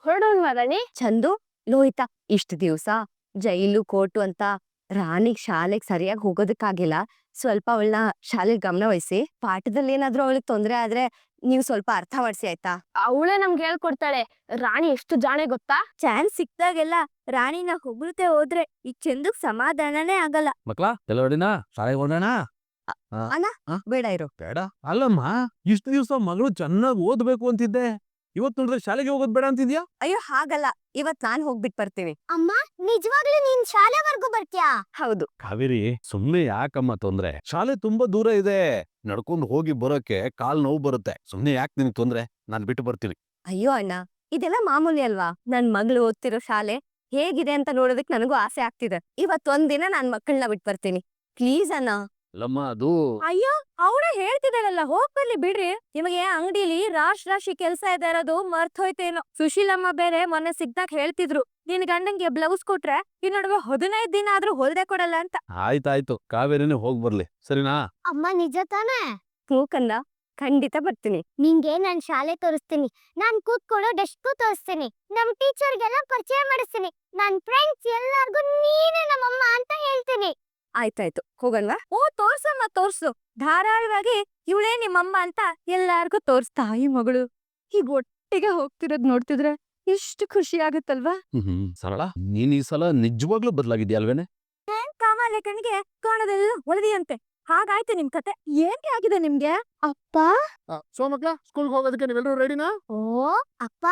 ಹೊರಡೋಲ್ವಾ ರಾಣಿ? ಚಂದು, ಲೋಹಿತ, ಇಷ್ಟ ದಿವ್ಸ ಜೈಲು ಕೋರ್ಟು ಅಂತ ರಾಣಿಗ್ ಶಾಲೆಗ್ ಸರಿಯಾಗಿ ಹೋಗೋದಕ್ಕಾಗಿಲ್ಲ. ಸ್ವಲ್ಪ ಅವಳನ್ನ ಶಾಲೆಗೆ ಗಮನ ವಹಿಸಿ, ಪಾಠದಲ್ಲಿ ಏನಾದ್ರೂ ಅವಳಿಗೆ ತೊಂದ್ರೆ ಆದ್ರೆ ನೀವು ಸ್ವಲ್ಪ ಅರ್ಥ ಮಾಡ್ಸಿ ಆಯ್ತಾ? ಅವಳೇ ನಮ್ಗೆ ಹೇಳ್ಕೊಡ್ತಾಳೆ. ರಾಣಿ ಎಷ್ಟು ಜಾಣೆ ಗೊತ್ತಾ? ಚಾನ್ಸ್ ಸಿಕ್ತಾಗೆಲ್ಲ ರಾಣಿನ ಹೊಗಳ್ತೆ ಹೋದ್ರೆ ಈ ಚಂದುಗ್ ಸಮಾಧಾನನೇ ಆಗಲ್ಲ. ಮಕ್ಳಾ ಎಲ್ಲ ಹೊಡಿನಾ ಶಾಲೆಗೆ ಹೋಗೋಣ. ಬೇಡ ಇರು. ಬೇಡ ಅಲ್ಲಮ್ಮ, ಇಷ್ಟು ದಿವ್ಸ ಮಗಳು ಚೆನ್ನಾಗಿ ಓದ್ಬೇಕು ಅಂತಿದ್ದೆ, ಇವತ್ ನೋಡಿದ್ರೆ ಶಾಲೆಗೆ ಹೋಗೋದ್ ಬೇಡ ಅಂತಿದ್ಯಾ? ಅಯ್ಯೋ ಹಾಗಲ್ಲ, ಇವತ್ ನಾನ್ ಹೋಗ್ಬಿಟ್ ಬರ್ತೀನಿ. ಅಮ್ಮ, ನಿಜವಾಗ್ಲೂ ನೀನ್ ಶಾಲೆವರೆಗೂ ಬರ್ತೀಯಾ? ಹೌದು. ಕಾವೇರಿ, ಸುಮ್ನೆ ಯಾಕಮ್ಮ ತೊಂದ್ರೆ? ಶಾಲೆ ತುಂಬಾ ದೂರ ಇದೆ, ನಡ್ಕೊಂಡು ಹೋಗಿ ಬರೋಕೆ ಕಾಲ್ ನೋವು ಬರುತ್ತೆ. ಸುಮ್ನೆ ಯಾಕೆ ನಿನ್ ತೊಂದ್ರೆ? ನಾನ್ ಬಿಟ್ಟು ಬರ್ತೀನಿ. ಅಯ್ಯೋ ಅಣ್ಣ, ಇದೆಲ್ಲ ಮಾಮೂಲಿ ಅಲ್ವಾ? ನನ್ ಮಗಳು ಓದ್ತಿರೋ ಶಾಲೆ ಹೇಗಿದೆ ಅಂತ ನೋಡೋದಕ್ ನನಗೂ ಆಸೆ ಆಗ್ತಿದೆ. ಇವತ್ತೊಂದಿನ ನಾನ್ ಮಕ್ಕಳನ್ನ ಬಿಟ್ ಬರ್ತೀನಿ, ಪ್ಲೀಸ್ ಅಣ್ಣ. ಅಲ್ಲಮ್ಮ, ಅದು ಅಯ್ಯೋ, ಅವಳೇ ಹೇಳ್ತಿದ್ದಾಳಲ್ಲ, ಹೋಗ್ ಬರ್ಲಿ ಬಿಡ್ರಿ. ನಿಮಗೆ ಅಂಗಡಿಲಿ ರಾಶಿ ಕೆಲ್ಸ ಇದೆ ಇರೋದು ಮರ್ತೋಯ್ತೇನೋ. ಸುಶೀಲಮ್ಮ ಬೇರೆ ಮೊನ್ನೆ ಸಿಗ್ದಾಗ ಹೇಳ್ತಿದ್ರು, ನಿನ್ ಗಂಡಂಗೆ ಬ್ಲೌಸ್ ಕೊಟ್ರೆ ಈ ನಡುವೆ 15 ದಿನ ಆದ್ರೂ ಹೊಲ್ದೆ ಕೊಡಲ್ಲ ಅಂತ. ಆಯ್ತಾಯ್ತು, ಕಾವೇರಿನೇ ಹೋಗ್ ಬರ್ಲಿ, ಸರಿನಾ? ಅಮ್ಮ, ನಿಜ ತಾನೇ? ಮೂಕಂದ, ಖಂಡಿತ ಬರ್ತೀನಿ. ನಿಂಗೆ ನಾನ್ ಶಾಲೆ ತೋರಿಸ್ತೀನಿ, ನಾನ್ ಕೂತ್ಕೊಳ್ಳೋ ಡೆಸ್ಕ್ ತೋರಿಸ್ತೀನಿ, ನಮ್ ಟೀಚರ್ಗೆಲ್ಲ ಪರಿಚಯ ಮಾಡಿಸ್ತೀನಿ, ನನ್ ಫ್ರೆಂಡ್ಸ್ ಎಲ್ಲಾರ್ಗು ನೀನೇ ನಮ್ಮಮ್ಮ ಅಂತ ಹೇಳ್ತೀನಿ. ಆಯ್ತಾಯ್ತು, ಹೋಗಲ್ವಾ? ಓ, ತೋರ್ಸಮ್ಮ ತೋರ್ಸು, ಧಾರಾಳವಾಗಿ ಇವಳೇ ನಿಮ್ಮಮ್ಮ ಅಂತ ಎಲ್ಲಾರ್ಗು ತೋರ್ಸ್. ತಾಯಿ ಮಗಳು ಹೀಗ್ ಒಟ್ಟಿಗೆ ಹೋಗ್ತಿರೋದ್ ನೋಡ್ತಿದ್ರೆ ಎಷ್ಟು ಖುಷಿ ಆಗುತ್ತಲ್ವಾ? ಸರಳ, ನೀನ್ ಈ ಸಲ ನಿಜವಾಗ್ಲೂ ಬದಲಾಗಿದ್ಯಾ ಅಲ್ವೇನೆ? ಕಾಮಾಲೆ ಕಣ್ಣಿಗೆ ಕಾಣೋದೆಲ್ಲ ಒಳದಿಯಂತೆ. ಹಾಗಾಯ್ತು ನಿಮ್ ಕತೆ. ಏನ್ಕೆ ಆಗಿದೆ ನಿಮ್ಗೆ? ಅಪ್ಪ, ಮಕ್ಳ, ಸ್ಕೂಲ್ಗೆ ಹೋಗೋದಕ್ಕೆ ನೀವೆಲ್ಲರೂ ರೆಡಿನಾ? ಓ ಅಪ್ಪ,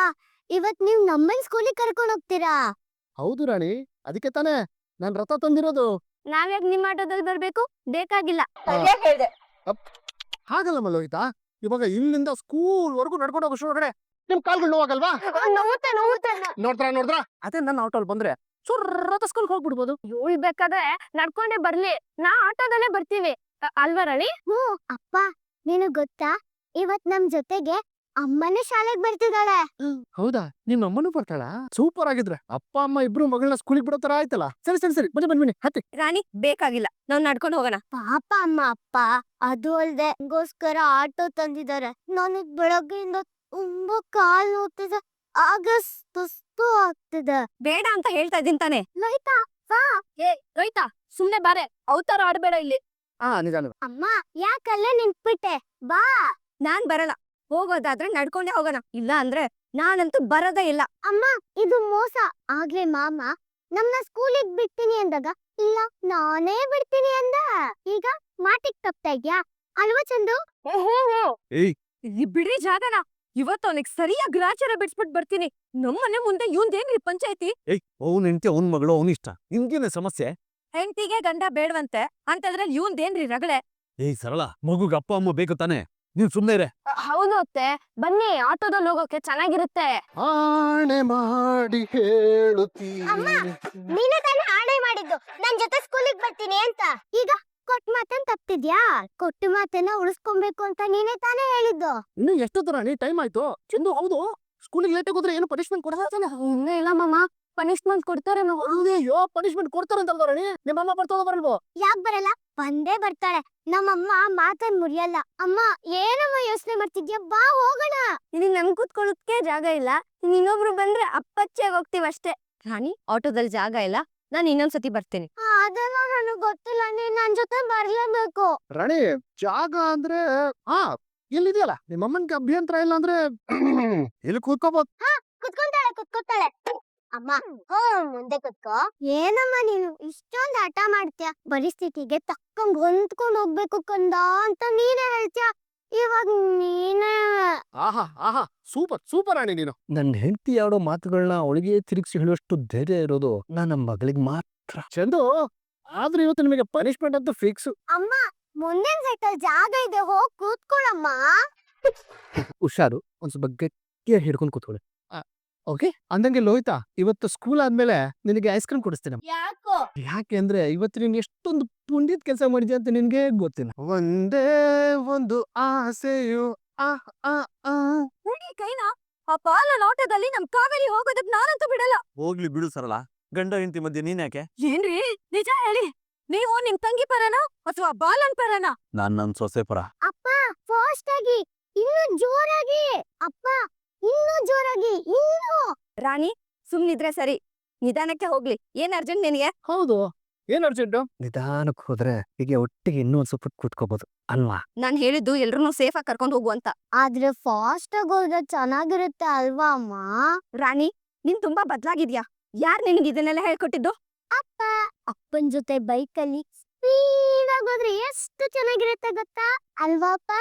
ಇವತ್ ನೀವ್ ನಮ್ಮನ್ ಸ್ಕೂಲಿಗೆ ಕರ್ಕೊಂಡ್ ಹೋಗ್ತೀರಾ? ಹೌದು ರಾಣಿ, ಅದಕ್ಕೆ ತಾನೇ ನಾನ್ ರಥ ತಂದಿರೋದು. ನಾವ್ಯಾಕ್ ನಿಮ್ ಆಟೋದಲ್ಲಿ ಬರ್ಬೇಕು? ಬೇಕಾಗಿಲ್ಲ. ಹಾಗಲ್ಲ ಲೋಹಿತ, ಇವಾಗ ಇಲ್ಲಿಂದ ಸ್ಕೂಲ್ ವರ್ಗು ನಡ್ಕೊಂಡು ಹೋಗೋ ಶುರು ನಿಮ್ ಕಾಲ್ಗಳು ನೋವಾಗಲ್ವಾ? ನೋಡ್ತಾ ಅದೇ ನನ್ನ ಆಟೋಲ್ ಬಂದ್ರೆ ಸುರ್ರತ ಸ್ಕೂಲ್ಗೆ ಹೋಗ್ಬಿಡ್ಬೋದು. ಇವಳು ಬೇಕಾದ್ರೆ ನಡ್ಕೊಂಡೇ ಬರ್ಲಿ, ನಾ ಆಟೋದಲ್ಲೇ ಬರ್ತೀವಿ, ಅಲ್ವಾ ರಾಣಿ? ಅಪ್ಪ, ನಿನಗ್ ಗೊತ್ತಾ, ಇವತ್ ನಮ್ ಜೊತೆಗೆ ಅಮ್ಮನೇ ಶಾಲೆಗೆ ಬರ್ತಿದ್ದಾಳೆ. ಹೌದಾ? ನಿಮ್ ಅಮ್ಮನೂ ಬರ್ತಾಳ? ಸೂಪರ್ ಆಗಿದ್ರೆ ಅಪ್ಪ ಅಮ್ಮ ಇಬ್ರು ಮಗಳನ್ನ ಸ್ಕೂಲಿಗೆ ಬಿಡೋ ತರ ಆಯ್ತಲ್ಲ. ಸರಿ ಬನ್ನಿ ಹತ್ತಿ. ರಾಣಿ, ಬೇಕಾಗಿಲ್ಲ, ನಾವ್ ನಡ್ಕೊಂಡು ಹೋಗೋಣ. ಪಾಪ ಅಮ್ಮ, ಅಪ್ಪ ಅದು ಅಲ್ದೆ ನಂಗೋಸ್ಕರ ಆಟೋ ತಂದಿದ್ದಾರೆ. ನನಗ್ ಬೆಳಗ್ಗೆಯಿಂದ ತುಂಬಾ ಕಾಲ್ ನೋಡ್ತಿದೆ, ಆಗ ಸುಸ್ತು ಆಗ್ತಿದೆ. ಬೇಡ ಅಂತ ಹೇಳ್ತಾ ಇದ್ದೀನಿ ತಾನೆ. ಲೋಹಿತಾ, ಬಾ. ಲೋಹಿತ, ಸುಮ್ನೆ ಬಾರೆ, ಅವತಾರ ಆಡ್ಬೇಡ ಇಲ್ಲಿ. ನಿಜ. ಅಮ್ಮ, ಯಾಕಲ್ಲೇ ನಿಂತ್ಬಿಟ್ಟೆ? ಬಾ. ನಾನ್ ಬರಲ್ಲ, ಹೋಗೋದಾದ್ರೆ ನಡ್ಕೊಂಡೇ ಹೋಗೋಣ, ಇಲ್ಲ ಅಂದ್ರೆ ನಾನಂತೂ ಬರೋದೇ ಇಲ್ಲ. ಅಮ್ಮ, ಇದು ಮೋಸ. ಆಗ್ಲೇ ಮಾಮ ನಮ್ನ ಸ್ಕೂಲಿಗೆ ಬಿಡ್ತೀನಿ ಅಂದಾಗ ಇಲ್ಲ ನಾನೇ ಬಿಡ್ತೀನಿ ಅಂದ. ಈಗ ಮಾತಿಗೆ ತಪ್ತಾ ಇದ್ಯಾ ಅಲ್ವಾ ಚಂದು? ಇಲ್ಲಿ ಬಿಡ್ರಿ ಜಾಗನ. ಇವತ್ತು ಅವನಿಗೆ ಸರಿಯಾಗಿ ಗ್ರಾಚಾರ ಬಿಡ್ಸ್ಬಿಟ್ ಬರ್ತೀನಿ. ನಮ್ಮನೆ ಮುಂದೆ ಇವಂದೇನ್ರಿ ಪಂಚಾಯತಿ? ಅವ್ನ ಹೆಂಡತಿ, ಅವ್ನ ಮಗಳು, ಅವನಿಷ್ಟ, ನಿಮ್ಗೇನೆ ಸಮಸ್ಯೆ? ಹೆಂಡತಿಗೆ ಗಂಡ ಬೇಡವಂತೆ ಅಂತಂದ್ರಲ್ಲಿ ಇವಂದೇನ್ರಿ ರಗಳೆ? ಸರಳ, ಮಗುಗೆ ಅಪ್ಪ ಅಮ್ಮ ಬೇಕು ತಾನೆ, ನೀನ್ ಸುಮ್ನೆ ಇರೆ. ಹೌದು ಅತ್ತೆ, ಬನ್ನಿ ಆಟೋದಲ್ಲಿ ಹೋಗೋಕೆ ಚೆನ್ನಾಗಿರುತ್ತೆ. ಆಣೆ ಮಾಡಿ ಹೇಳುತ್ತೀನಿ. ನೀನೇ ತಾನೇ ಆಣೆ ಮಾಡಿದ್ದು ನನ್ ಜೊತೆ ಸ್ಕೂಲಿಗೆ ಬರ್ತೀನಿ ಅಂತ. ಈಗ ಕೊಟ್ಟ ಮಾತನ್ ತಪ್ತಿದ್ಯಾ? ಕೊಟ್ಟ ಮಾತನ್ನ ಉಳಿಸ್ಕೊಬೇಕು ಅಂತ ನೀನೇ ತಾನೇ ಹೇಳಿದ್ದು. ಇನ್ನು ಎಷ್ಟು ತರ ಟೈಮ್ ಆಯ್ತು. ಚಂದು, ಹೌದು, ಸ್ಕೂಲಿಗೆ ಲೇಟ್ ಹೋದ್ರೆ ಏನು ಪನಿಷ್ಮೆಂಟ್ ಕೊಡ್ತಾನೆ? ಇನ್ನೂ ಇಲ್ಲ ಮಾಮ, ಪನಿಷ್ಮೆಂಟ್ ಕೊಡ್ತಾರೆ. ಅಯ್ಯೋ, ಪನಿಷ್ಮೆಂಟ್ ಕೊಡ್ತಾರೆ ಅಂತ ರಾಣಿ. ನಿಮ್ಮಮ್ಮ ಬರ್ತದ ಬರಲ್ವೋ? ಯಾಕ್ ಬರಲ್ಲ, ಬಂದೇ ಬರ್ತಾಳೆ. ನಮ್ಮಮ್ಮ ಮಾತನ್ ಮುರಿಯಲ್ಲ. ಅಮ್ಮ, ಏನಮ್ಮ ಯೋಚನೆ ಮಾಡ್ತಿದ್ಯಾ? ಬಾ ಹೋಗೋಣ. ಇಲ್ಲಿ ನಮ್ ಕೂತ್ಕೊಳ್ಳೋದಕ್ಕೆ ಜಾಗ ಇಲ್ಲ, ಇನ್ನೊಬ್ರು ಬಂದ್ರೆ ಅಪ್ಪಚ್ಚೆಗೆ ಹೋಗ್ತೀವಷ್ಟೇ. ರಾಣಿ, ಆಟೋದಲ್ಲಿ ಜಾಗ ಇಲ್ಲ, ನಾನ್ ಇನ್ನೊಂದ್ಸತಿ ಬರ್ತೇನೆ. ಅದೆಲ್ಲ ನನಗ್ ಗೊತ್ತಿಲ್ಲ, ನೀನ್ ನನ್ ಜೊತೆ ಬರ್ಲೇಬೇಕು. ರಾಣಿ, ಜಾಗ ಅಂದ್ರೆ ಇಲ್ಲಿದೆಯಲ್ಲ, ನಿಮ್ಮಮ್ಮನ್ಗೆ ಅಭ್ಯಂತರ ಇಲ್ಲ ಅಂದ್ರೆ ಇಲ್ಲಿ ಕೂತ್ಕೋಬಹುದು. ಕುತ್ಕೊಂತಾಳೆ. ಅಮ್ಮ, ಮುಂದೆ ಕುತ್ಕೋ. ಏನಮ್ಮ ನೀನು ಇಷ್ಟೊಂದು ಹಠ ಮಾಡ್ತೀಯ? ಪರಿಸ್ಥಿತಿಗೆ ತಕ್ಕಂಗ್ ಹೊಂದ್ಕೊಂಡ್ ಹೋಗ್ಬೇಕು ಕಂದ ಅಂತ ನೀನೇ ಹೇಳ್ತೀಯ. ಇವಾಗ ನೀನೇ. ಆಹಾ, ಸೂಪರ್ ರಾಣಿ ನೀನು. ನನ್ನ ಹೆಂಡತಿ ಆಡೋ ಮಾತುಗಳನ್ನ ಅವಳಿಗೆ ತಿರುಗಿಸಿ ಹೇಳುವಷ್ಟು ಧೈರ್ಯ ಇರೋದು ನನ್ನ ಮಗಳಿಗೆ ಮಾತ್ರ. ಚಂದು, ಆದ್ರೆ ಇವತ್ತು ನಿಮಗೆ ಪನಿಷ್ಮೆಂಟ್ ಅಂತೂ ಫಿಕ್ಸ್. ಅಮ್ಮ, ಮುಂದಿನ ಸೈಕಲ್ ಜಾಗ ಇದೆ, ಹೋಗ್ ಕೂತ್ಕೊಳ್ಳಮ್ಮ. ಹುಷಾರು, ಒಂದ್ ಸ್ವಲ್ಪ ಗಟ್ಟಿಯಾಗಿ ಹಿಡ್ಕೊಂಡು ಕೂತ್ಕೊಳ್ಳಿ. ಓಕೆ, ಅಂದಂಗೆ ಲೋಹಿತಾ, ಇವತ್ತು ಸ್ಕೂಲ್ ಆದ್ಮೇಲೆ ನಿನಗೆ ಐಸ್ ಕ್ರೀಮ್ ಕೊಡಿಸ್ತೀನಿ. ಯಾಕೋ? ಯಾಕೆಂದ್ರೆ ಇವತ್ತು ನೀನ್ ಎಷ್ಟೊಂದು ಪುಣ್ಯದ ಕೆಲಸ ಮಾಡಿದ್ಯಾ ಅಂತ ನಿನ್ಗೆ ಗೊತ್ತಿಲ್ಲ. ಒಂದೇ ಒಂದು ಆಸೆಯು ಕೈನ ಆ ಪಾಲನ ಆಟೋದಲ್ಲಿ ನಮ್ ಕಾವೇರಿ ಹೋಗೋದಕ್ ನಾನಂತೂ ಬಿಡಲ್ಲ. ಹೋಗ್ಲಿ ಬಿಡು ಸರಳ, ಗಂಡ ಹೆಂಡತಿ ಮಧ್ಯೆ ನೀನ್ ಯಾಕೆ? ಏನ್ರಿ, ನಿಜ ಹೇಳಿ, ನೀವು ನಿಮ್ ತಂಗಿ ಪರನಾ ಅಥವಾ ಬಾಲನ್ ಪರನಾ? ನಾನ್ ನನ್ ಸೊಸೆ ಪರ. ಅಪ್ಪ, ಫಾಸ್ಟ್ ಆಗಿ, ಇನ್ನು ಜೋರಾಗಿ. ಅಪ್ಪ, ಇನ್ನೂ ಜೋರಾಗಿ, ಇನ್ನೂ. ರಾಣಿ ಸುಮ್ನಿದ್ರೆ ಸರಿ, ನಿಧಾನಕ್ಕೆ ಹೋಗ್ಲಿ. ಏನ್ ಅರ್ಜೆಂಟ್ ನಿನಗೆ? ಹೌದು, ಏನ್ ಅರ್ಜೆಂಟು? ನಿಧಾನಕ್ಕೆ ಹೋದ್ರೆ ಹೀಗೆ ಒಟ್ಟಿಗೆ ಇನ್ನೂ ಒಂದ್ ಸ್ವಲ್ಪ ಕೂತ್ಕೋಬಹುದು ಅಲ್ವಾ? ನಾನ್ ಹೇಳಿದ್ದು ಎಲ್ರನ್ನೂ ಸೇಫ್ ಆಗಿ ಕರ್ಕೊಂಡು ಹೋಗು ಅಂತ. ಆದ್ರೆ ಫಾಸ್ಟ್ ಆಗಿ ಹೋದ್ರೆ ಚೆನ್ನಾಗಿರುತ್ತೆ ಅಲ್ವಾ ಅಮ್ಮ? ರಾಣಿ, ನೀನ್ ತುಂಬಾ ಬದ್ಲಾಗಿದ್ಯಾ. ಯಾರ್ ನಿನಗೆ ಇದನ್ನೆಲ್ಲ ಹೇಳ್ಕೊಟ್ಟಿದ್ದು? ಅಪ್ಪ. ಅಪ್ಪನ್ ಜೊತೆ ಬೈಕಲ್ಲಿ ಸ್ಪೀಡ್ ಆಗಿ ಹೋದ್ರೆ ಎಷ್ಟು ಚೆನ್ನಾಗಿರುತ್ತೆ ಗೊತ್ತಾ ಅಲ್ವಾ ಅಪ್ಪ?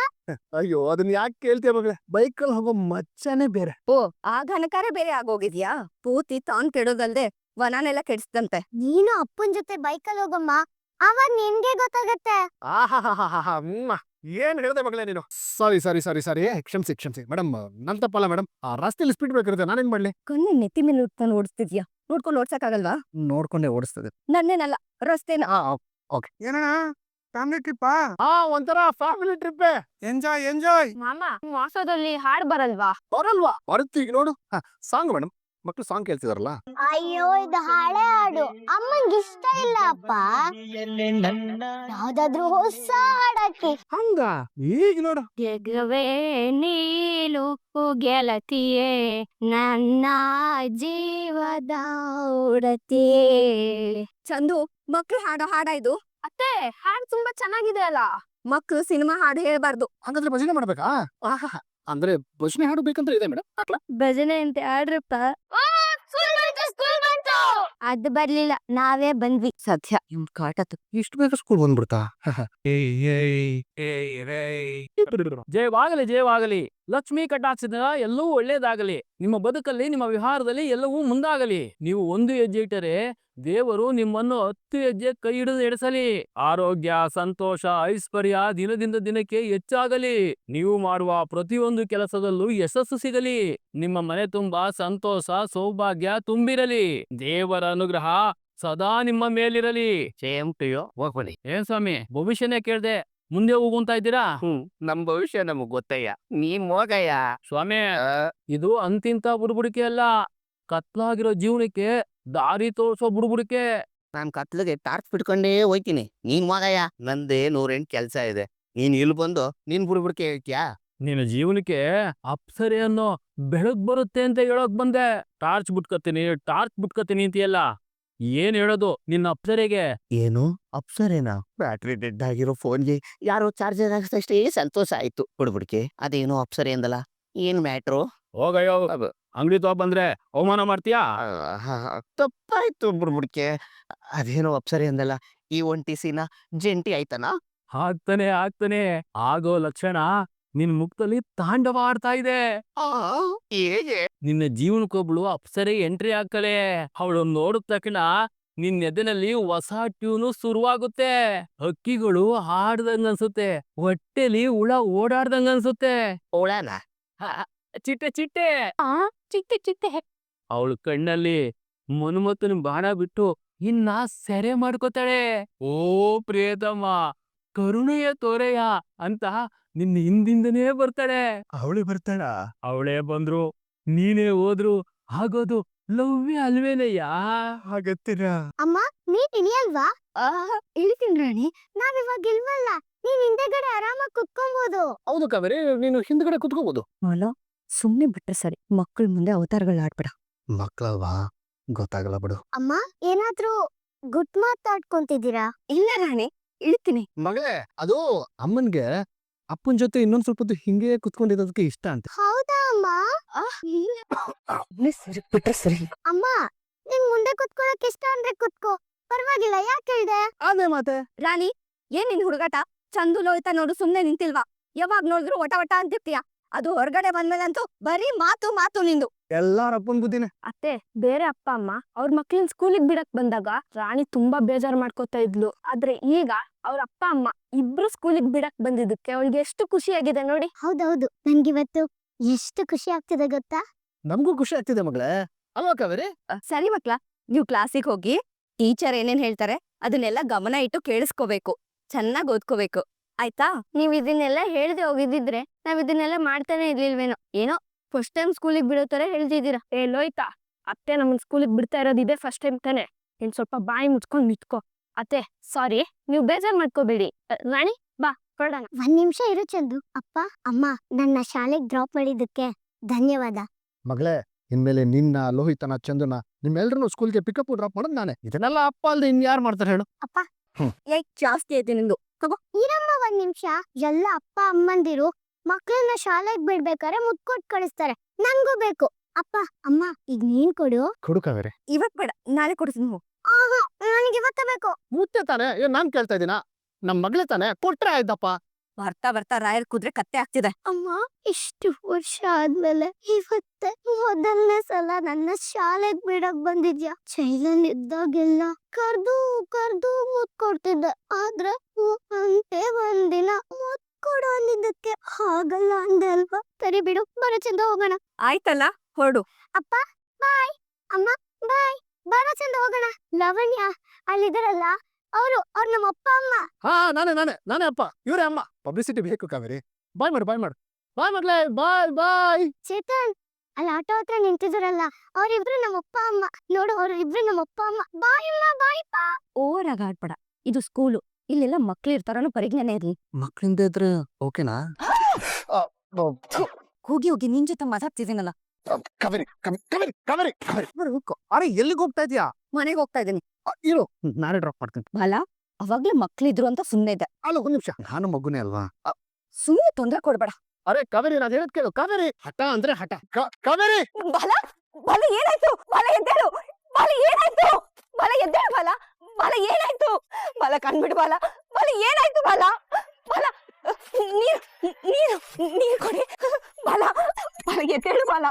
ಅಯ್ಯೋ, ಅದನ್ನ ಯಾಕೆ ಕೇಳ್ತೀಯ ಮಗಳೇ? ಬೈಕಲ್ಲಿ ಹೋಗೋ ಮಜ್ಜಾನೇ ಬೇರೆ. ಓ, ಆ ಘನಕಾರ ಬೇರೆ ಆಗೋಗಿದ್ಯಾ? ಪೂರ್ತಿ ತಾನ್ ಕೆಡೋದಲ್ದೆ ವನನೆಲ್ಲ ಕೆಡಿಸ್ದಂತೆ. ನೀನು ಅಪ್ಪನ್ ಜೊತೆ ಬೈಕಲ್ಲಿ ಹೋಗಮ್ಮ, ಅವಾಗ ನಿನ್ಗೆ ಗೊತ್ತಾಗತ್ತೆ. ಆಹಾಹಾಹಾಹಾ, ಏನ್ ಹೇಳ್ದೆ ಮಗಳೇ ನೀನು? ಸಾರಿ ಸಾರಿ ಸಾರಿ ಸಾರಿ, ಕ್ಷಮಿಸಿ ಮೇಡಮ್, ನನ್ ತಪ್ಪಲ್ಲ ಮೇಡಮ್. ಆ ರಾಸ್ತೆಯಲ್ಲಿ ಸ್ಪೀಡ್ ಬ್ರೇಕ್ ಇರುತ್ತೆ, ನಾನೇನ್ ಮಾಡ್ಲಿ? ಕಣ್ಣು ನೆತ್ತಿ ಮೇಲೆ ಉಟ್ಕೊಂಡು ಓಡಿಸ್ತಿದ್ಯಾ? ನೋಡ್ಕೊಂಡು ಓಡ್ಸಕ್ಕಾಗಲ್ವಾ? ನೋಡ್ಕೊಂಡೆ ಓಡಿಸ್ತದೆ. ನನ್ನೇನಲ್ಲ, ರಸ್ತೆನ. ಓಕೆ. ಏನಣ್ಣ, ಫ್ಯಾಮಿಲಿ ಟ್ರಿಪ್ಪಾ? ಒಂಥರ ಫ್ಯಾಮಿಲಿ ಟ್ರಿಪ್ಪೇ. ಎಂಜಾಯ್. ಮಾಮ, ಮಾಸದಲ್ಲಿ ಹಾಡ್ ಬರಲ್ವಾ? ಬರಲ್ವಾ? ಬರುತ್ತೆ, ಈಗ ನೋಡು. ಸಾಂಗ್ ಮೇಡಮ್, ಮಕ್ಳು ಸಾಂಗ್ ಕೇಳ್ತಿದಾರಲ್ಲ. ಅಯ್ಯೋ, ಇದು ಹಳೆ ಹಾಡು ಅಮ್ಮಂಗೆ ಇಷ್ಟ ಇಲ್ಲ ಅಪ್ಪ. ಯಾವ್ದಾದ್ರು ಹೊಸ ಹಾಡಾಕಿ. ಹಂಗ ಈಗ ನೋಡು. ಜಗವೇ ನೀಲು ಗೆಳತಿಯೇ, ನನ್ನ ಜೀವದ ಉಡತಿಯೇ. ಚಂದು, ಮಕ್ಳು ಹಾಡೋ ಹಾಡ ಇದು. ಅತ್ತೆ, ಹಾಡ್ ತುಂಬಾ ಚೆನ್ನಾಗಿದೆ ಅಲ್ಲ. ಮಕ್ಳು ಸಿನಿಮಾ ಹಾಡು ಹೇಳ್ಬಾರ್ದು. ಹಂಗಂದ್ರೆ ಭಜನೆ ಮಾಡ್ಬೇಕಾ? ಅಂದ್ರೆ ಭಜನೆ ಹಾಡು ಬೇಕಂತ ಇದೆ ಮೇಡಮ್. ಭಜನೆ ಅಂತ ಹಾಡ್ರಪ್ಪ. ಅದು ಬರ್ಲಿಲ್ಲ, ನಾವೇ ಬಂದ್ವಿ. ಸದ್ಯ ನಿಮ್ ಕಾಟತ್ತು. ಇಷ್ಟು ಬೇಗ ಸ್ಕೂಲ್ ಬಂದ್ಬಿಡ್ತಾ? ಜಯವಾಗಲಿ. ಲಕ್ಷ್ಮೀ ಕಟಾಕ್ಷದಿಂದ ಎಲ್ಲವೂ ಒಳ್ಳೇದಾಗಲಿ. ನಿಮ್ಮ ಬದುಕಲ್ಲಿ, ನಿಮ್ಮ ವಿಹಾರದಲ್ಲಿ ಎಲ್ಲವೂ ಮುಂದಾಗಲಿ. ನೀವು ಒಂದು ಹೆಜ್ಜೆ ಇಟ್ಟರೆ ದೇವರು ನಿಮ್ಮನ್ನು 10 ಹೆಜ್ಜೆ ಕೈ ಹಿಡಿದು ಎಡೆಸಲಿ. ಆರೋಗ್ಯ, ಸಂತೋಷ, ಐಶ್ವರ್ಯ ದಿನದಿಂದ ದಿನಕ್ಕೆ ಹೆಚ್ಚಾಗಲಿ. ನೀವು ಮಾಡುವ ಪ್ರತಿಯೊಂದು ಕೆಲಸದಲ್ಲೂ ಯಶಸ್ಸು ಸಿಗಲಿ. ನಿಮ್ಮ ಮನೆ ತುಂಬಾ ಸಂತೋಷ, ಸೌಭಾಗ್ಯ ತುಂಬಿರಲಿ. ದೇವರ ಅನುಗ್ರಹ ಸದಾ ನಿಮ್ಮ ಮೇಲಿರಲಿ. Same to you. ಹೋಗ್ಬನ್ನಿ. ಏನ್ ಸ್ವಾಮಿ, ಭವಿಷ್ಯನೇ ಕೇಳ್ದೆ, ಮುಂದೆ ಹೋಗುಂತ ಇದ್ದೀರಾ? ನಮ್ ಭವಿಷ್ಯ ನಮಗ್ ಗೊತ್ತಯ್ಯ, ನೀನ್ ಹೋಗಯ್ಯ. ಸ್ವಾಮಿ, ಇದು ಅಂತಿಂತ ಬುಡುಬುಡಿಕೆ ಅಲ್ಲ, ಕತ್ಲಾಗಿರೋ ಜೀವನಕ್ಕೆ ದಾರಿ ತೋರಿಸೋ ಬುಡುಬುಡಿಕೆ. ನಾನ್ ಕತ್ಲಿಗೆ ಟಾರ್ಚ್ ಬಿಟ್ಕೊಂಡೇ ಹೋಯ್ತೀನಿ, ನೀನ್ ಹೋಗಯ್ಯ. ನಂದೇ 108 ಕೆಲ್ಸ ಇದೆ, ನೀನ್ ಇಲ್ಲಿ ಬಂದು ನೀನ್ ಬುಡ್ಬುಡ್ಕೆ ಹೇಳ್ತೀಯಾ? ನಿನ್ನ ಜೀವನಕ್ಕೆ ಅಪ್ಸರೆ ಅನ್ನೋ ಬೆಳಗ್ ಬರುತ್ತೆ ಅಂತ ಹೇಳೋಕ್ ಬಂದೆ. ಟಾರ್ಚ್ ಬಿಟ್ಕತೀನಿ ಅಂತೀಯಲ್ಲ, ಏನ್ ಹೇಳೋದು ನಿನ್ನ ಅಪ್ಸರೆಗೆ? ಏನು ಅಪ್ಸರೇನಾ? ಬ್ಯಾಟ್ರಿ ಡೆಡ್ ಆಗಿರೋ ಫೋನ್ಗೆ ಯಾರೋ ಚಾರ್ಜರ್ ಹಾಕ್ಸಷ್ಟೇ ಸಂತೋಷ ಆಯ್ತು. ಬುಡ್ಬುಡ್ಕೆ ಅದೇನೋ ಅಪ್ಸರೆ ಅಂದಲ್ಲ, ಏನ್ ಮ್ಯಾಟ್ರು? ಹೋಗಯ್ಯೋ, ಅಂಗಡಿ ತಗೋ ಬಂದ್ರೆ ಅವಮಾನ ಮಾಡ್ತೀಯಾ? ತಪ್ಪಾಯ್ತು ಬುಡ್ಬುಡ್ಕೆ, ಅದೇನೋ ಅಪ್ಸರೆ ಅಂದಲ್ಲ, ಈ ಒಂಟಿಸಿನ ಜಂಟಿ ಆಯ್ತನಾ? ಆಗ್ತಾನೆ ಆಗೋ ಲಕ್ಷಣ ನಿನ್ ಮುಖದಲ್ಲಿ ತಾಂಡವ ಆಡ್ತಾ ಇದೆ. ಹೇಗೆ? ನಿನ್ನ ಜೀವನಕ್ಕೊಬ್ಳು ಅಪ್ಸರೆ ಎಂಟ್ರಿ ಹಾಕಳೆ. ಅವಳು ನೋಡಿದ ತಕ್ಷಣ ನಿನ್ನ ಎದೆನಲ್ಲಿ ಹೊಸ ಟ್ಯೂನು ಶುರುವಾಗುತ್ತೆ. ಹಕ್ಕಿಗಳು ಹಾಡ್ದಂಗ ಅನ್ಸುತ್ತೆ, ಹೊಟ್ಟೆಲಿ ಹುಳ ಓಡಾಡ್ದಂಗ ಅನ್ಸುತ್ತೆ. ಓಳಾನ? ಚಿಟ್ಟೆ ಚಿಟ್ಟೆ ಅವಳು ಕಣ್ಣಲ್ಲಿ ಮನ್ಮಥನ ಬಾಣ ಬಿಟ್ಟು ಇನ್ನ ಸೆರೆ ಮಾಡ್ಕೋತಾಳೆ. ಓ ಪ್ರಿಯತಮ್ಮ, ಕರುಣೆಯ ತೋರೆಯ ಅಂತ ನಿನ್ನ ಹಿಂದಿಂದನೇ ಬರ್ತಾಳೆ. ಅವಳಿ ಬರ್ತಾಳ? ಅವಳೇ ಬಂದ್ರು ನೀನೇ ಹೋದ್ರು ಆಗೋದು ಲವ್ವೇ ಅಲ್ವೇನಯ್ಯ? ಹಾಗತ್ತೀರಾ? ಅಮ್ಮ, ನೀನ್ ಇಳಿಯಲ್ವಾ? ಇಳಿತೀನಿ ರಾಣಿ. ನಾವಿವಾಗ ಇಲ್ವಲ್ಲ, ನೀನ್ ಹಿಂದೆಗಡೆ ಆರಾಮಾಗಿ ಕುತ್ಕೊಬಹುದು. ಹೌದು ಕಾವೇರಿ, ನೀನು ಹಿಂದ್ಗಡೆ ಕುತ್ಕೋಬಹುದು. ಅಲ್ಲ, ಸುಮ್ನೆ ಬಿಟ್ರೆ ಸರಿ, ಮಕ್ಕಳ ಮುಂದೆ ಅವತಾರಗಳು ಆಡ್ಬೇಡ. ಮಕ್ಕಳಲ್ವಾ, ಗೊತ್ತಾಗಲ್ಲ ಬಿಡು. ಅಮ್ಮ, ಏನಾದ್ರೂ ಗುಟ್ ಮಾತಾಡ್ಕೊಂತಿದ್ದೀರಾ? ಇಲ್ಲ ರಾಣಿ, ಇಳಿತೀನಿ. ಮಗಳೇ, ಅದು ಅಮ್ಮನ್ಗೆ ಅಪ್ಪನ್ ಜೊತೆ ಇನ್ನೊಂದ್ ಸ್ವಲ್ಪ ಹೊತ್ತು ಹಿಂಗೆ ಕುತ್ಕೊಂಡಿರೋದಕ್ಕೆ ಇಷ್ಟ ಅಂತ. ಹೌದಾ ಅಮ್ಮ? ಸರಿ ಬಿಟ್ರೆ ಸರಿ. ಅಮ್ಮ, ನಿಂಗ್ ಮುಂದೆ ಕುತ್ಕೊಳಕ್ ಇಷ್ಟ ಅಂದ್ರೆ ಕುತ್ಕೋ, ಪರವಾಗಿಲ್ಲ. ಯಾಕೆ ಹೇಳ್ದೆ? ಅದೇ ಮಾತೆ. ರಾಣಿ, ಏನ್ ನಿನ್ ಹುಡುಗಾಟ? ಚಂದು ಲೋಯ್ತಾ ನೋಡು, ಸುಮ್ನೆ ನಿಂತಿಲ್ವಾ? ಯಾವಾಗ ನೋಡಿದ್ರು ಒಟ ಅಂತಿರ್ತೀಯ. ಅದು ಹೊರಗಡೆ ಬಂದ್ಮೇಲಂತೂ ಬರೀ ಮಾತು ನಿಂದು. ಎಲ್ಲಾರ ಅಪ್ಪನ್ ಬುದ್ಧಿನೇ. ಅತ್ತೆ, ಬೇರೆ ಅಪ್ಪ ಅಮ್ಮ ಅವ್ರ ಮಕ್ಳನ್ ಸ್ಕೂಲಿಗೆ ಬಿಡಕ್ ಬಂದಾಗ ರಾಣಿ ತುಂಬಾ ಬೇಜಾರ್ ಮಾಡ್ಕೋತಾ ಇದ್ಲು. ಆದ್ರೆ ಈಗ ಅವ್ರ ಅಪ್ಪ ಅಮ್ಮ ಇಬ್ರು ಸ್ಕೂಲಿಗೆ ಬಿಡಕ್ ಬಂದಿದ್ದಕ್ಕೆ ಅವಳಿಗೆ ಎಷ್ಟು ಖುಷಿಯಾಗಿದೆ ನೋಡಿ. ಹೌದೌದು, ನನ್ಗಿವತ್ತು ಎಷ್ಟು ಖುಷಿ ಆಗ್ತಿದೆ ಗೊತ್ತಾ? ನಮಗೂ ಖುಷಿ ಆಗ್ತಿದೆ ಮಗಳೇ, ಅಲ್ವಾ ಕಾವೇರಿ? ಸರಿ ಮಕ್ಳ, ನೀವು ಕ್ಲಾಸಿಗೆ ಹೋಗಿ ಟೀಚರ್ ಏನೇನ್ ಹೇಳ್ತಾರೆ ಅದನ್ನೆಲ್ಲ ಗಮನ ಇಟ್ಟು ಕೇಳಿಸ್ಕೋಬೇಕು, ಚೆನ್ನಾಗ್ ಓದ್ಕೋಬೇಕು, ಆಯ್ತಾ? ನೀವ್ ಇದನ್ನೆಲ್ಲ ಹೇಳ್ದೆ ಹೋಗಿದ್ರೆ ನಾವ್ ಇದನ್ನೆಲ್ಲ ಮಾಡ್ತಾನೆ ಇರ್ಲಿಲ್ವೇನೋ. ಏನೋ ಫಸ್ಟ್ ಟೈಮ್ ಸ್ಕೂಲಿಗೆ ಬಿಡೋ ತರ ಹೇಳ್ತಿದ್ದೀರಾ. ಲೋಯ್ತಾ, ಅತ್ತೆ ನಮ್ಮನ್ ಸ್ಕೂಲಿಗೆ ಬಿಡ್ತಾ ಇರೋದು ಇದೇ ಫಸ್ಟ್ ಟೈಮ್ ತಾನೆ. ನೀನ್ ಸ್ವಲ್ಪ ಬಾಯಿ ಮುಚ್ಕೊಂಡ್ ನಿತ್ಕೋ. ಅತ್ತೆ ಸಾರಿ, ನೀವು ಬೇಜಾರ್ ಮಾಡ್ಕೋಬೇಡಿ. ರಾಣಿ ಬಾ ಕೊಡೋಣ. 1 ನಿಮಿಷ ಇರು ಚಂದು. ಅಪ್ಪ ಅಮ್ಮ, ನನ್ನ ಶಾಲೆಗೆ ಡ್ರಾಪ್ ಮಾಡಿದ್ದಕ್ಕೆ ಧನ್ಯವಾದ. ಮಗಳೇ, ಇನ್ಮೇಲೆ ನಿನ್ನ ಲೋಹಿತನ ಚಂದನ ನಿಮ್ಮೆಲ್ರನ್ನೂ ಸ್ಕೂಲ್ಗೆ ಪಿಕಪ್ ಡ್ರಾಪ್ ಮಾಡೋದು ನಾನೇ. ಇದನ್ನೆಲ್ಲ ಅಪ್ಪ ಅಲ್ದೆ ಇನ್ಯಾರು ಮಾಡ್ತಾರೆ ಹೇಳು? ಜಾಸ್ತಿ ಐತಿ ನಿಂದು. ಇರಮ್ಮ ಒಂದ್ ನಿಮಿಷ. ಎಲ್ಲ ಅಪ್ಪ ಅಮ್ಮಂದಿರು ಮಕ್ಕಳನ್ನ ಶಾಲೆಗ್ ಬಿಡ್ಬೇಕಾದ್ರೆ ಮುತ್ಕೊಟ್ ಕಳಿಸ್ತಾರೆ. ನನ್ಗೂ ಬೇಕು. ಅಪ್ಪ ಅಮ್ಮ ಈಗ ನೀನ್ ಕೊಡು. ಕೊಡು ಕಾವೇರಿ. ಇವತ್ ಬೇಡ, ನಾಳೆ ಕೊಡ್ತೀನಿ. ನನಗೆ ಇವತ್ತ ಬೇಕು. ಮುತ್ತೆ ತಾನೆ ನಾನ್ ಕೇಳ್ತಾ ಇದ್ದೀನ? ನಮ್ ಮಗಳೇ ತಾನೆ, ಕೊಟ್ರೆ ಆಯ್ತಪ್ಪ. ಬರ್ತಾ ಬರ್ತಾ ರಾಯರ್ ಕುದ್ರೆ ಕತ್ತೆ ಆಗ್ತಿದೆ. ಅಮ್ಮ ಇಷ್ಟು ವರ್ಷ ಆದ್ಮೇಲೆ ಇವತ್ತೆ ಮೊದಲನೇ ಸಲ ನನ್ನ ಶಾಲೆಗ್ ಬಿಡಕ್ ಬಂದಿದ್ಯಾ. ಚೈಲಲ್ಲಿ ಇದ್ದಾಗೆಲ್ಲ ಕರ್ದು ಮುತ್ ಕೊಡ್ತಿದ್ದೆ. ಆದ್ರೆ ಅಂತೆ ಒಂದಿನ ಮುತ್ ಕೊಡು ಅಂದಿದ್ದಕ್ಕೆ ಹಾಗಲ್ಲ ಅಂದೆ ಅಲ್ವಾ. ಸರಿ ಬಿಡು, ಬರೋ ಚಂದ ಹೋಗೋಣ. ಆಯ್ತಲ್ಲ, ಹೊರಡು. ಅಪ್ಪ ಬಾಯ್, ಅಮ್ಮ ಬಾಯ್, ಬರೋ ಚಂದ ಹೋಗೋಣ. ಲವಣ್ಯ ಅಲ್ಲಿದಾರಲ್ಲ, ಅವ್ರು ನಮ್ಮ ಅಪ್ಪ ಅಮ್ಮ. ಹಾ ನಾನೇ ಅಪ್ಪ, ಇವರೇ ಅಮ್ಮ. ಪಬ್ಲಿಸಿಟಿ ಬೇಕು ಕಾವೇರಿ. ಬಾಯ್ ಮಾಡು ಬಾಯ್ ಮಗ್ಲೇ, ಬಾಯ್. ಚೇತನ್ ಅಲ್ಲಿ ಆಟೋ ಹತ್ರ ನಿಂತಿದಾರಲ್ಲ, ಅವ್ರಿಬ್ರು ನಮ್ಮ ಅಪ್ಪ ಅಮ್ಮ. ನೋಡು, ಅವ್ರು ಇಬ್ರು ನಮ್ಮ ಅಪ್ಪ ಅಮ್ಮ. ಬಾಯ್ ಅಮ್ಮ, ಬಾಯ್ ಪಾ. ಓವರ್ ಆಗಿ ಆಡ್ಬೇಡ. ಇದು ಸ್ಕೂಲು, ಇಲ್ಲೆಲ್ಲ ಮಕ್ಳು ಇರ್ತಾರನೋ ಪರಿಜ್ಞಾನ ಇರ್ಲಿ. ಮಕ್ಳಿಂದ ಇದ್ರೆ ಓಕೆನಾ? ಹೋಗಿ ನಿನ್ ಜೊತೆ ಮಾತಾಡ್ತಿದ್ದೀನಲ್ಲ. ಕಾವೇರಿ. ಹೋಗು. ಅರೆ ಎಲ್ಲಿಗೆ ಹೋಗ್ತಾ ಇದೀಯಾ? ಮನೆಗೆ ಹೋಗ್ತಾ ಇದೀನಿ. ಇರು, ನಾನೇ ಡ್ರಾಪ್ ಮಾಡ್ತೀನಿ. ಬಾಲ, ಅವಾಗ್ಲೇ ಮಕ್ಳಿದ್ರು ಅಂತ ಸುಮ್ನೆ ಇದ್ದೆ. ಅಲ್ಲ ಒಂದ್ ನಿಮಿಷ, ನಾನು ಮಗುನೇ ಅಲ್ವಾ? ಸುಮ್ನೆ ತೊಂದ್ರೆ ಕೊಡ್ಬೇಡ. ಅರೆ ಕಾವೇರಿ, ನಾನ್ ಹೇಳದ್ ಕೇಳು. ಕಾವೇರಿ ಹಠ ಅಂದ್ರೆ ಹಠ. ಕಾವೇರಿ ಬಾಲ, ಏನಾಯ್ತು? ಬಾಲ ಎದ್ದೇಳು. ಬಾಲ ಏನಾಯ್ತು? ಬಾಲ ಎದ್ದೇಳು. ಬಾಲ ಏನಾಯ್ತು? ಬಾಲ ಕಣ್ಬಿಡು. ಬಾಲ ಏನಾಯ್ತು? ಬಾಲ ನೀರು ಕೊಡಿ. ಬಾಲ ಎದ್ದೇಳು. ಬಾಲ